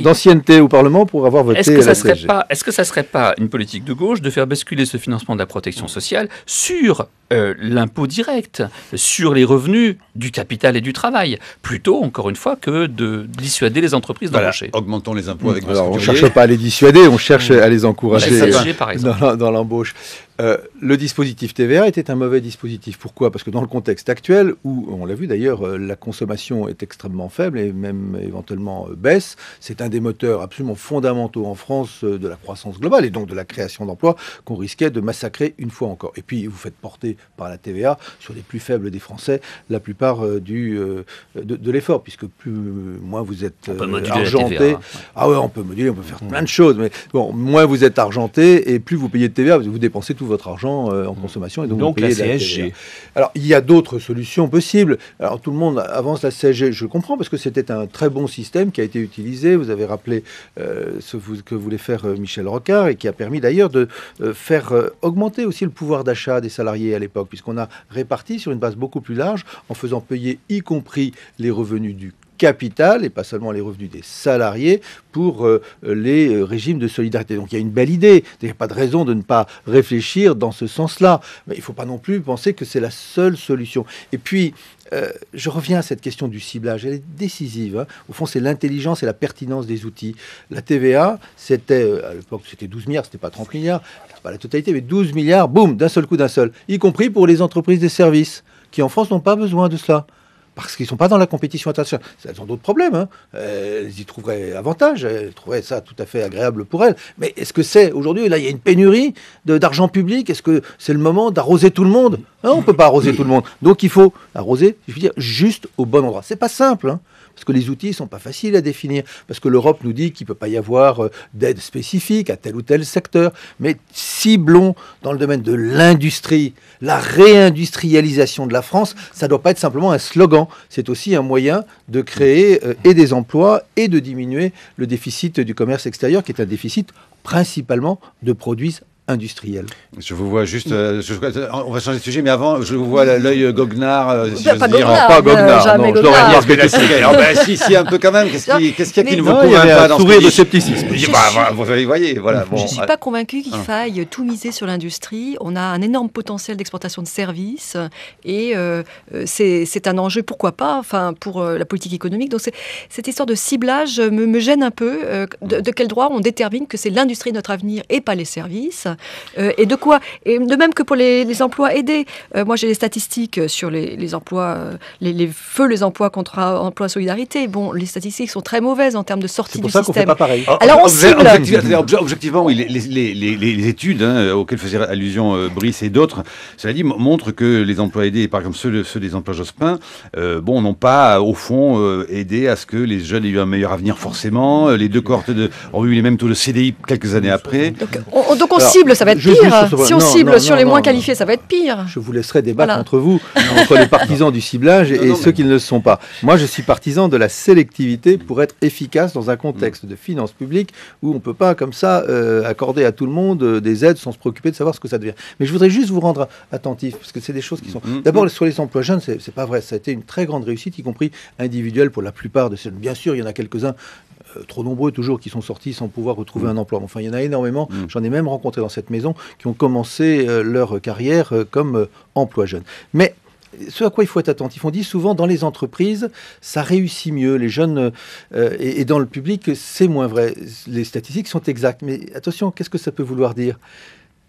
d'ancienneté au Parlement pour avoir voté la CSG. Est-ce que ça ne serait pas une politique de gauche de faire basculer ce financement de la protection sociale sur l'impôt direct, sur les revenus du capital et du travail, plutôt, encore une fois, que de dissuader les entreprises d'embaucher? Augmentons les impôts avec Alors, on ne cherche pas à les dissuader, on cherche à les encourager par exemple. dans l'embauche. Le dispositif TVA était un mauvais dispositif. Pourquoi? Parce que dans le contexte actuel, où, on l'a vu d'ailleurs, la consommation est extrêmement faible et même éventuellement baisse, c'est un des moteurs absolument fondamentaux en France de la croissance globale et donc de la création d'emplois qu'on risquait de massacrer une fois encore. Et puis, vous faites porter par la TVA sur les plus faibles des Français la plupart de l'effort, puisque moins vous êtes argenté. Ah ouais, on peut moduler, on peut faire plein de choses, mais bon, moins vous êtes argenté et plus vous payez de TVA, vous dépensez tout votre argent en consommation et donc vous payez la CSG. Alors il y a d'autres solutions possibles. Alors tout le monde avance la CSG, je comprends, parce que c'était un très bon système qui a été utilisé. Vous avez rappelé ce que voulait faire Michel Rocard et qui a permis d'ailleurs de faire augmenter aussi le pouvoir d'achat des salariés à l'époque, puisqu'on a réparti sur une base beaucoup plus large en faisant payer y compris les revenus du capital et pas seulement les revenus des salariés pour les régimes de solidarité. Donc il y a une belle idée, il n'y a pas de raison de ne pas réfléchir dans ce sens-là, mais il ne faut pas non plus penser que c'est la seule solution. Et puis, je reviens à cette question du ciblage, elle est décisive, hein. Au fond, c'est l'intelligence et la pertinence des outils. La TVA, c'était, à l'époque, c'était 12 milliards, c'était pas 30 milliards, c'est pas la totalité, mais 12 milliards, boum, d'un seul coup, y compris pour les entreprises des services, qui en France n'ont pas besoin de cela. Parce qu'ils ne sont pas dans la compétition internationale. Elles ont d'autres problèmes. Hein. Elles y trouveraient avantage. Elles trouveraient ça tout à fait agréable pour elles. Mais est-ce que c'est, aujourd'hui, là, il y a une pénurie d'argent public. Est-ce que c'est le moment d'arroser tout le monde? Non, on ne peut pas arroser tout le monde. Donc, il faut arroser, je veux dire, juste au bon endroit. C'est pas simple, hein, parce que les outils ne sont pas faciles à définir. Parce que l'Europe nous dit qu'il ne peut pas y avoir d'aide spécifique à tel ou tel secteur. Mais ciblons dans le domaine de l'industrie, la réindustrialisation de la France. Ça ne doit pas être simplement un slogan. C'est aussi un moyen de créer et des emplois et de diminuer le déficit du commerce extérieur, qui est un déficit principalement de produits industriels. Je vous vois juste... on va changer de sujet, mais avant, je vous vois l'œil goguenard, si j'ose pas dire. Goguenard, pas Goguenard, non, je l'aurais dit. Si, un peu quand même. Qu'est-ce qu'il y a qui ne vous il y convainc avait pas un dans sourire ce de scepticisme. Vous voyez, voilà. Je ne suis pas convaincu qu'il faille tout miser sur l'industrie. On a un énorme potentiel d'exportation de services et c'est un enjeu, pourquoi pas, enfin, pour la politique économique. Donc cette histoire de ciblage me gêne un peu. De quel droit on détermine que c'est l'industrie notre avenir et pas les services? Et de quoi? Et de même que pour les emplois aidés. Moi, j'ai les statistiques sur les emplois, les emplois contre emploi solidarité. Bon, les statistiques sont très mauvaises en termes de sortie du système. C'est pour ça qu'on fait pas pareil. Alors on cible. Objectivement, oui, les études auxquelles faisait allusion Brice et d'autres, cela dit, montrent que les emplois aidés, par exemple ceux des emplois Jospin, n'ont pas, au fond, aidé à ce que les jeunes aient eu un meilleur avenir forcément. Les deux cohortes ont eu les mêmes taux de CDI quelques années après. Donc on cible, ça va être pire. Si on cible sur les moins qualifiés, ça va être pire. Je vous laisserai débattre entre vous, entre les partisans du ciblage et ceux qui ne le sont pas. Moi, je suis partisan de la sélectivité pour être efficace dans un contexte de finances publiques où on ne peut pas, comme ça, accorder à tout le monde des aides sans se préoccuper de savoir ce que ça devient. Mais je voudrais juste vous rendre attentif, parce que c'est des choses qui sont... D'abord, sur les emplois jeunes, c'est pas vrai. Ça a été une très grande réussite, y compris individuelle pour la plupart de ceux. Bien sûr, il y en a quelques-uns trop nombreux toujours qui sont sortis sans pouvoir retrouver un emploi. Enfin, il y en a énormément. J'en ai même rencontré dans cette maison qui ont commencé leur carrière comme emploi jeune. Mais ce à quoi il faut être attentif, on dit souvent dans les entreprises, ça réussit mieux, les jeunes, et dans le public, c'est moins vrai. Les statistiques sont exactes. Mais attention, qu'est-ce que ça peut vouloir dire ?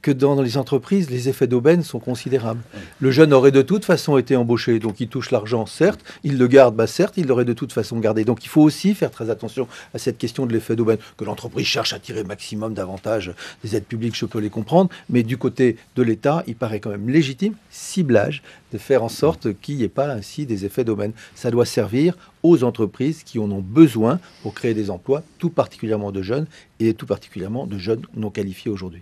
que dans les entreprises, les effets d'aubaine sont considérables. Le jeune aurait de toute façon été embauché, donc il touche l'argent, certes, il le garde, certes, il l'aurait de toute façon gardé. Donc il faut aussi faire très attention à cette question de l'effet d'aubaine, que l'entreprise cherche à tirer maximum d'avantages des aides publiques, je peux les comprendre, mais du côté de l'État, il paraît quand même légitime, ciblage, de faire en sorte qu'il n'y ait pas ainsi des effets d'aubaine. Ça doit servir aux entreprises qui en ont besoin pour créer des emplois, tout particulièrement de jeunes, et tout particulièrement de jeunes non qualifiés aujourd'hui.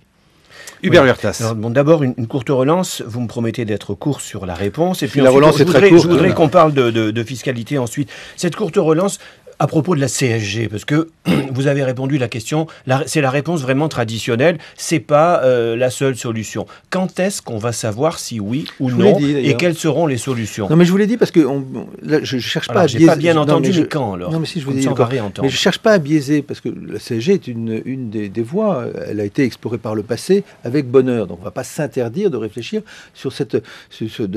Hubert Huertas. Alors, bon, d'abord, une courte relance. Vous me promettez d'être court sur la réponse. Et puis la ensuite, relance est très courte. Je voudrais qu'on parle de fiscalité ensuite. Cette courte relance, à propos de la CSG, parce que vous avez répondu la question, c'est la réponse vraiment traditionnelle, c'est pas la seule solution. Quand est-ce qu'on va savoir si oui ou non, et quelles seront les solutions? Non, mais je vous l'ai dit parce que là, je cherche pas à biaiser. J'ai pas bien entendu le quand, alors. Non, mais si je vous dis, mais je cherche pas à biaiser parce que la CSG est une des voies. Elle a été explorée par le passé avec bonheur. Donc on va pas s'interdire de réfléchir de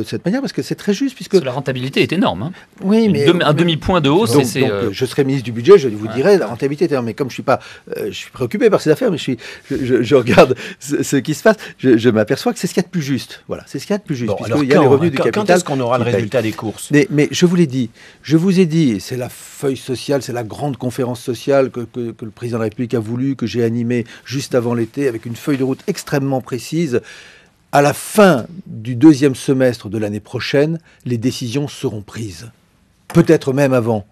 cette manière parce que c'est très juste puisque la rentabilité est énorme. Hein. Oui, mais un demi-point de hausse. Je serai ministre du budget, je vous dirai la rentabilité. Mais comme je suis préoccupé par ces affaires, mais je regarde ce qui se passe, je m'aperçois que c'est ce qu'il y a de plus juste. Voilà, c'est ce qu'il y a de plus juste. Bon, puisqu'il y a les revenus du capital. Quand est-ce qu'on aura le résultat des courses? Mais je vous l'ai dit, je vous ai dit, c'est la feuille sociale, c'est la grande conférence sociale que le président de la République a voulu, que j'ai animée juste avant l'été, avec une feuille de route extrêmement précise. À la fin du deuxième semestre de l'année prochaine, les décisions seront prises. Peut-être même avant.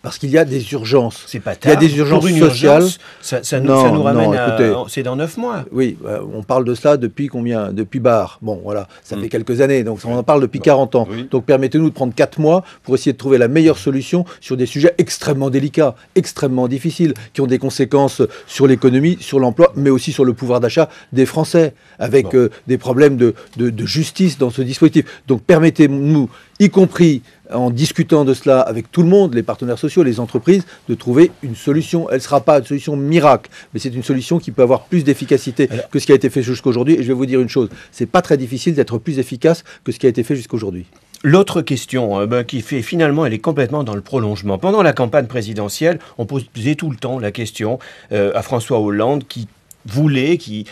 Parce qu'il y a des urgences. C'est pas tard. Il y a des urgences sociales. Ça nous ramène à... C'est dans 9 mois. Oui, on parle de cela depuis combien? Depuis Barre. Bon, voilà, ça fait quelques années. Donc on en parle depuis 40 ans. Oui. Donc permettez-nous de prendre 4 mois pour essayer de trouver la meilleure solution sur des sujets extrêmement délicats, extrêmement difficiles, qui ont des conséquences sur l'économie, sur l'emploi, mais aussi sur le pouvoir d'achat des Français, avec des problèmes de justice dans ce dispositif. Donc permettez-nous, y compris en discutant de cela avec tout le monde, les partenaires sociaux, les entreprises, de trouver une solution. Elle ne sera pas une solution miracle, mais c'est une solution qui peut avoir plus d'efficacité que ce qui a été fait jusqu'aujourd'hui. Et je vais vous dire une chose, c'est pas très difficile d'être plus efficace que ce qui a été fait jusqu'aujourd'hui. L'autre question qui fait finalement, elle est complètement dans le prolongement. Pendant la campagne présidentielle, on posait tout le temps la question à François Hollande qui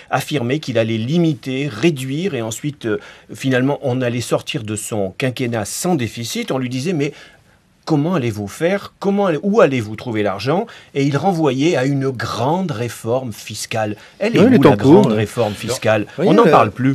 affirmait qu'il allait limiter, réduire, et ensuite, finalement, on allait sortir de son quinquennat sans déficit. On lui disait, mais comment allez-vous faire? Où allez-vous trouver l'argent? Et il renvoyait à une grande réforme fiscale. Elle est où, la grande réforme fiscale? On n'en parle plus.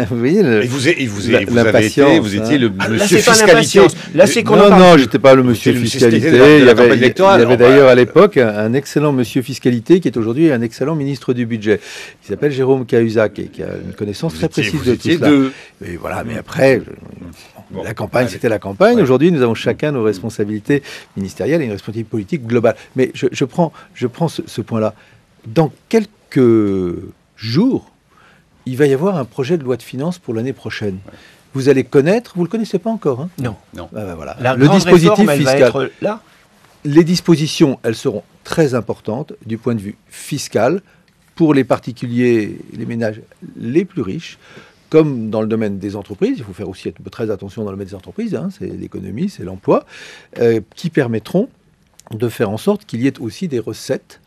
Oui, vous étiez le monsieur fiscalité. Là, c'est qu'on Non, j'étais pas le monsieur fiscalité. Il y avait d'ailleurs à l'époque un excellent monsieur fiscalité qui est aujourd'hui un excellent ministre du budget. Il s'appelle Jérôme Cahuzac et qui a une connaissance très précise de tout cela. Et voilà, mais après... la campagne, c'était la campagne. Ouais. Aujourd'hui, nous avons chacun nos responsabilités ministérielles et une responsabilité politique globale. Mais je prends ce point-là. Dans quelques jours, il va y avoir un projet de loi de finances pour l'année prochaine. Ouais. Vous allez connaître, vous ne le connaissez pas encore, hein? Non. Voilà. Le dispositif fiscal. Va être là. Les dispositions, elles seront très importantes du point de vue fiscal pour les particuliers, les ménages les plus riches. Comme dans le domaine des entreprises, il faut faire aussi très attention dans le domaine des entreprises, c'est l'économie, c'est l'emploi, qui permettront de faire en sorte qu'il y ait aussi des recettes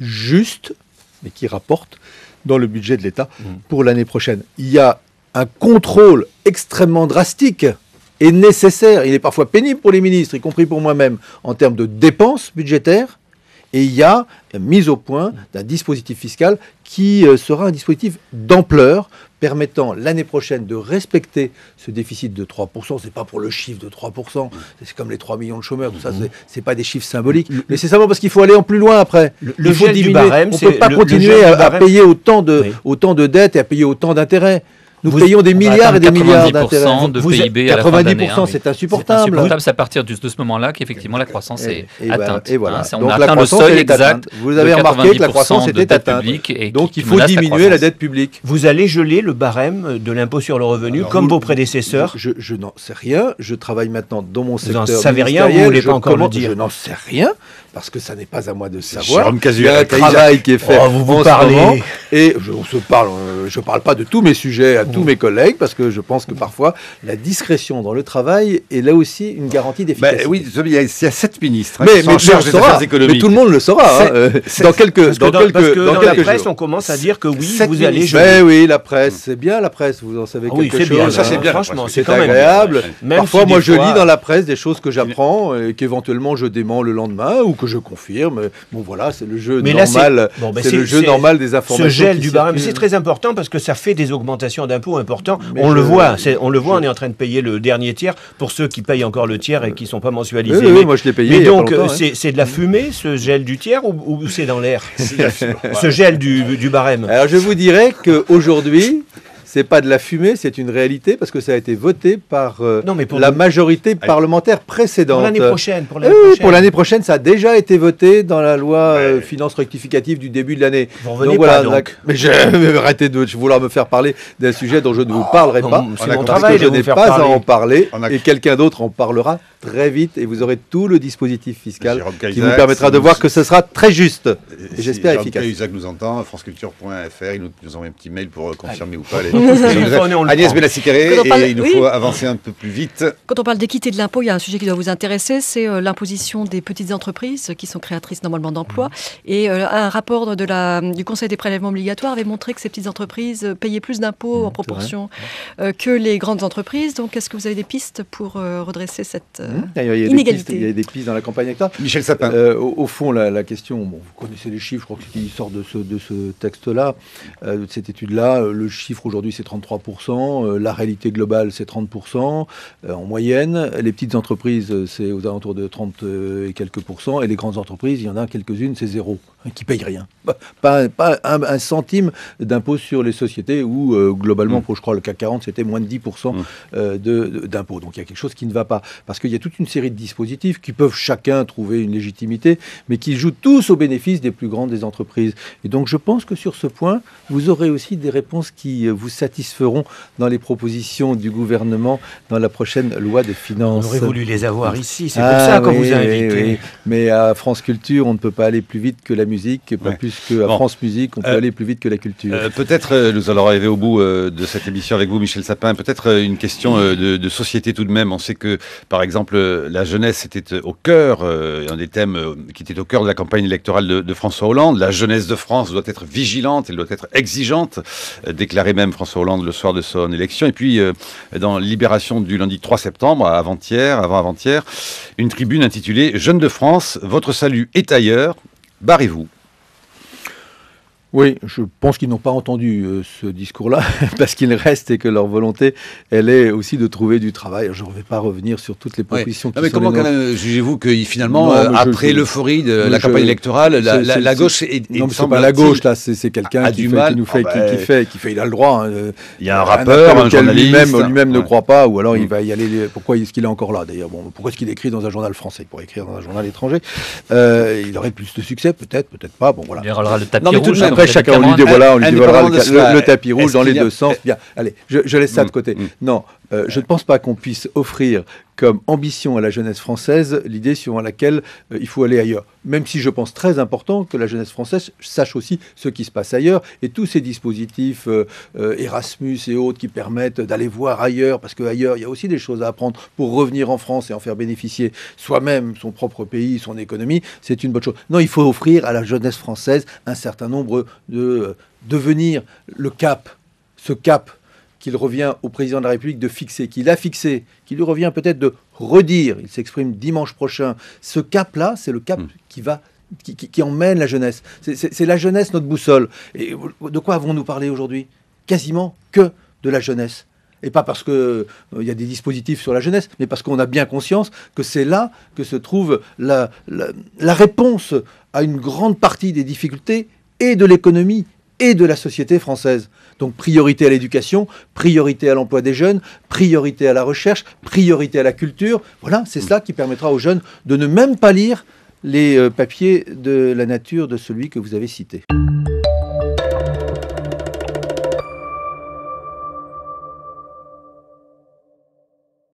justes, mais qui rapportent dans le budget de l'État pour l'année prochaine. Il y a un contrôle extrêmement drastique et nécessaire, il est parfois pénible pour les ministres, y compris pour moi-même, en termes de dépenses budgétaires, et il y a mise au point d'un dispositif fiscal qui sera un dispositif d'ampleur permettant l'année prochaine de respecter ce déficit de 3%. Ce n'est pas pour le chiffre de 3%, c'est comme les 3 millions de chômeurs, tout ça, ce n'est pas des chiffres symboliques, mais c'est simplement parce qu'il faut aller en plus loin après. Il faut diminuer. Barème, on ne peut pas continuer à payer autant de dettes et à payer autant d'intérêts. Nous payons des milliards et des milliards d'intérêts. 90% de PIB à la fin de l'année. 90%, c'est insupportable. C'est à partir de ce moment-là qu'effectivement la croissance est atteinte. Et voilà. On a atteint le seuil exact. Vous avez remarqué que la croissance était atteinte. Donc il faut diminuer la dette publique. Vous allez geler le barème de l'impôt sur le revenu comme vos prédécesseurs? Je n'en sais rien. Je travaille maintenant dans mon secteur. Vous n'en savez rien, vous ne voulez pas encore le dire? Je n'en sais rien. parce que ça n'est pas à moi de savoir. Jérôme Cahuzac. Il y a un travail qui est fait vous en ce parlez. moment, et je parle pas de tous mes sujets à tous mes collègues, parce que je pense que parfois la discrétion dans le travail est là aussi une garantie d'efficacité. Oui, il y a 7 ministres mais qui sont en charge des affaires économiques. mais tout le monde le saura. Dans quelques Parce que dans la quelques presse, jours. on commence à dire que oui, 7 vous allez ministres. jouer. Mais oui, la presse, c'est bien la presse, vous en savez Ah oui, quelque c'est chose. bien, ça, c'est bien. Franchement, C'est c'est quand même agréable. Même Parfois, si moi, des je fois- lis dans la presse des choses que j'apprends et qu'éventuellement je dément le lendemain ou que je confirme. Bon, voilà, c'est le jeu Mais là, normal. ben, C'est le jeu normal des informations. Ce gel qui du barème, circulent. c'est très important parce que ça fait des augmentations d'impôts importants. Mais On le voit, on est en train de payer le dernier tiers pour ceux qui payent encore le tiers et qui ne sont pas mensualisés. Oui, Mais- moi, je l'ai payé. Mais il y a pas donc, longtemps, hein. c'est de la fumée, ce gel du tiers, ou c'est dans l'air Ce gel du barème. Alors, je vous dirais qu'aujourd'hui, c'est pas de la fumée, c'est une réalité parce que ça a été voté par Non, mais pour la le- majorité parlementaire précédente. Pour l'année prochaine. Pour l'année prochaine, ça a déjà été voté dans la loi finance rectificative du début de l'année. Vous revenez pas, donc. Mais arrêtez de vouloir me faire parler d'un sujet dont je ne vous parlerai non, pas. c'est mon parce travail que de je vous n'ai faire pas parler. à en parler On a- et quelqu'un d'autre en parlera très vite et vous aurez tout le dispositif fiscal Jérôme qui Cahuzac, vous permettra de voir que ce sera très juste et Si j'espère Jérôme efficace. Cahuzac nous entend, franceculture.fr, il nous envoie un petit mail pour confirmer ou pas. On le Agnès prend. Benassi-Carré, Quand on parle- et il nous oui. faut avancer un peu plus vite. Quand on parle d'équité de l'impôt, il y a un sujet qui doit vous intéresser, c'est l'imposition des petites entreprises qui sont créatrices normalement d'emplois. Et un rapport du Conseil des prélèvements obligatoires avait montré que ces petites entreprises payaient plus d'impôts en proportion que les grandes entreprises. Donc, est-ce que vous avez des pistes pour redresser cette Il y a des inégalité? pistes- il y a des pistes dans la campagne électorale. Michel Sapin. Au fond, la question, bon, vous connaissez les chiffres, je crois qu'il sort de ce texte-là, de cette étude-là. Le chiffre aujourd'hui, c'est 33%. La réalité globale, c'est 30%. En moyenne, les petites entreprises, c'est aux alentours de 30 et quelques pourcents. Et les grandes entreprises, il y en a quelques-unes, c'est zéro, qui ne payent rien. Pas un centime d'impôt sur les sociétés, où globalement, pour je crois le CAC 40, c'était moins de 10% d'impôts. Donc il y a quelque chose qui ne va pas. Parce qu'il y a toute une série de dispositifs qui peuvent chacun trouver une légitimité, mais qui jouent tous au bénéfice des plus grandes des entreprises. Et donc je pense que sur ce point, vous aurez aussi des réponses qui vous satisferont dans les propositions du gouvernement dans la prochaine loi de On finances. aurait voulu les avoir ici, c'est pour ça qu'on vous a invité. Oui. Mais à France Culture, on ne peut pas aller plus vite que la musique, pas Ouais. plus qu'à Bon. France Musique, on peut aller plus vite que la culture. Peut-être, nous allons arriver au bout de cette émission avec vous, Michel Sapin. Peut-être une question de société tout de même. On sait que, par exemple, la jeunesse était au cœur, un des thèmes qui était au cœur de la campagne électorale de François Hollande. La jeunesse de France doit être vigilante, elle doit être exigeante, déclarait même François Hollande le soir de son élection. Et puis, dans Libération du lundi 3 septembre, avant-avant-hier, une tribune intitulée « Jeunes de France, votre salut est ailleurs, barrez-vous ». Oui, je pense qu'ils n'ont pas entendu ce discours-là, parce qu'il reste et que leur volonté, elle est aussi de trouver du travail. Je ne vais pas revenir sur toutes les propositions qui Non, mais sont comment les quand nôtres. même jugez-vous que finalement, Non, mais après l'euphorie de la campagne électorale, la gauche est non, mais c'est pas la gauche, là, c'est quelqu'un a qui du fait, mal. qui nous fait, Ah bah, qui fait, il a le droit. il y a un rappeur, un journaliste. Lui-même ne Ouais. croit pas, ou alors il va y aller. Pourquoi est-ce qu'il est encore là, d'ailleurs? Bon, pourquoi est-ce qu'il écrit dans un journal français? Pour écrire dans un journal étranger, il aurait plus de succès, peut-être pas. Bon, voilà. Il y aura le tapis Non, mais tout de rouge. même, comme Après, David chacun, on lui Cameron. dévoilera, indépendamment de cela, le tapis rouge est-ce dans les qu'il y a- deux sens. Bien, allez, je laisse ça de côté. Non, je ne pense pas qu'on puisse offrir comme ambition à la jeunesse française l'idée suivant laquelle il faut aller ailleurs. Même si je pense très important que la jeunesse française sache aussi ce qui se passe ailleurs et tous ces dispositifs Erasmus et autres qui permettent d'aller voir ailleurs, parce qu'ailleurs, il y a aussi des choses à apprendre pour revenir en France et en faire bénéficier soi-même son propre pays, son économie, c'est une bonne chose. Non, il faut offrir à la jeunesse française un certain nombre de devenir le cap, ce cap qu'il revient au président de la République de fixer, qu'il a fixé, qu'il lui revient peut-être de redire, il s'exprime dimanche prochain. Ce cap-là, c'est le cap qui emmène la jeunesse. C'est la jeunesse notre boussole. Et de quoi avons-nous parlé aujourd'hui? Quasiment que de la jeunesse. Et pas parce qu'il y a des dispositifs sur la jeunesse, mais parce qu'on a bien conscience que c'est là que se trouve la réponse à une grande partie des difficultés et de l'économie et de la société française. Donc priorité à l'éducation, priorité à l'emploi des jeunes, priorité à la recherche, priorité à la culture. Voilà, c'est cela qui permettra aux jeunes de ne même pas lire les papiers de la nature de celui que vous avez cité.